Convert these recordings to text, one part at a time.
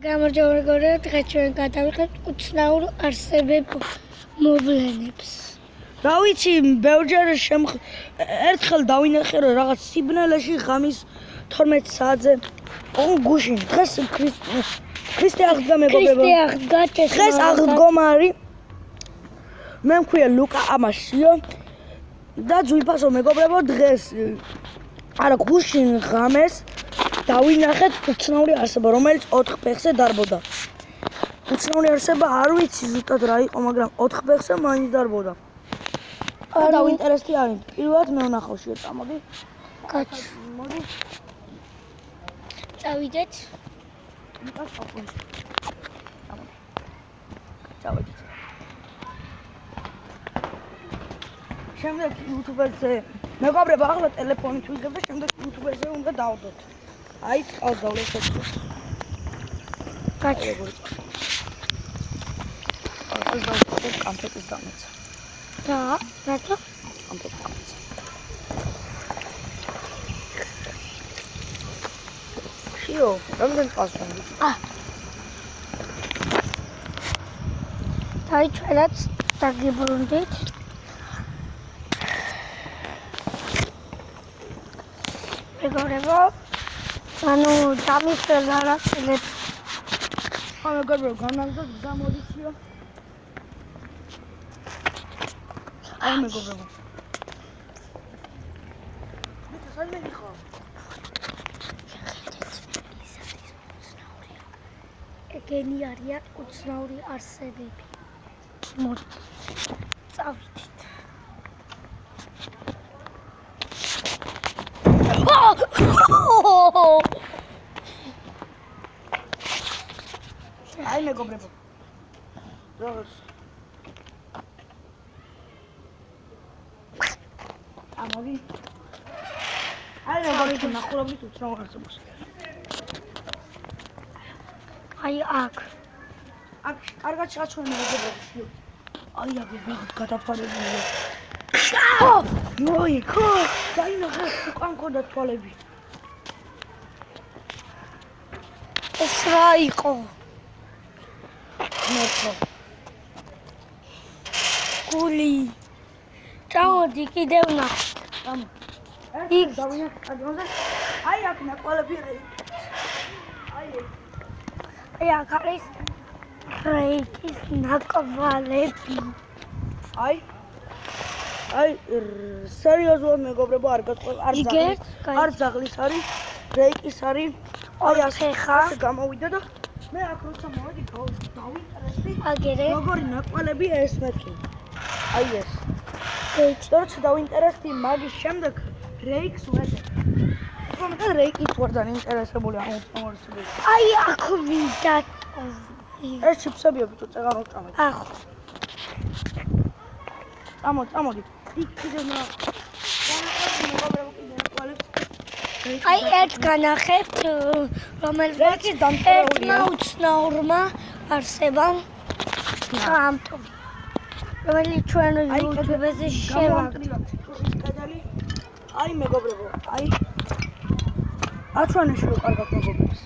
გამარჯობა მეგობრებო, დღეს ჩვენ გადავიხეთ უცნაურ არსებებ მოვლენებს. რა ვიცი, ბევრჯერ ერთხელ დავინახე რომ რაღაც სიბნელეში ღამის 12 საათზე გუშინ დღეს ქრისტე აღდგა მეგობრებო. დღეს აღდგომა არის. მე მქვია ლუკა ამაშიო და ძვირფასო მეგობრებო, დღეს არა გუშინ ღამეს დავინახეთ უცნაური არსება, რომელიც 4 ფეხზე დარბოდა. უცნაური არსება არ ვიცი ზუსტად რა იყო, მაგრამ 4 ფეხზე მაინც დარბოდა. დავინტერესდი არის. პირველად მე ვნახავ შიო, წამოდი. კაც. მოდი. წავიდეთ. ნიკას აკუნში. წამოდი. წავედით. შემდეგ YouTube-ზე მეგობრებო, ახლა ტელეფონით ვიღებ და შემდეგ YouTube-ზე უნდა დავდოთ. აი, წყალს დავლესეთ. კაც. ახლა დავდოთ კამფეტის დამეცა. რა? რატო? კამფეტის დამეცა. შიო, რამდენ წყალს დავდოთ? დაი ჩვენაც დაგიბრუნდით. მეგობრებო, ანუ დამისველ არასწლებს. მეგობრებო, განაგზავნა გამოდიშიო. აი მეგობრებო. მე საერთოდ ხარ. ეგენი არიან უცნაური არსებები. მოდი. წავიდით. აი მეგობრებო. როგორც ამოვი. აი მეგობრებო, ნახულობთ უცნაურ არსებას. აი აქ. აქ კარგად შეაჩვენა მეგობრებო. აი აქ რაღაც გადაფარებულია. მოი, ხო, დაინახე უკან მქონდა თვალები. ეს რა იყო? მეთქო. გული. წავედი კიდევ ნახეთ. გამო. იქ დავინახე კადრონზე. აი აქ ნაკვალები არის. აი აქ არის რეიკის ნაკვალები. აი სერიოზულად მეგობრებო, არ ძაღლის არის, რეიკის არის. აი ასე გამოვიდა და მე აქ როცა მოვედი დავინტერესდი. აგერე როგორი ნაკვალები ეს მეთქი. აი ეს. რეიკი. როცა დავინტერესდი მაგის შემდეგ რეიკს ვეძებ. თუმცა რეიკის ვარ დაინტერესებული ამ უცნაურობებით. აი აქ ვიდა. ეს ჩიფსებია ბიჭო, წეღარ მოწამეთ. ახ. წამოდი. იქ კიდევ აი ერთ განახებთ, რომელსაც ერთმა უცნაურმა არსებამ გაამტო. რომელიც ჩვენ YouTube-ზე შევაგდო. აი მეგობრებო, აჩვენე შევ კარგად მეგობრებს.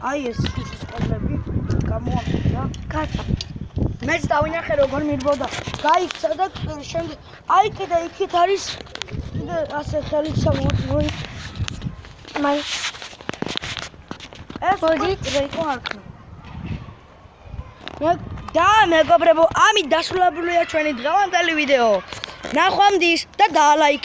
აი ეს შიშის კედლები გამოამტკიცა. კაც. მეც დავინახე როგორ მირბოდა. გაიქცა და შემდეგ აი კიდე იქით არის კიდე ასე ხელით შემოწმული. მაი. ეს რეიკო არქი. მეგობრებო, ამით დასრულებულია ჩვენი დღევანდელი ვიდეო. ნახვამდის და დალაიქეთ.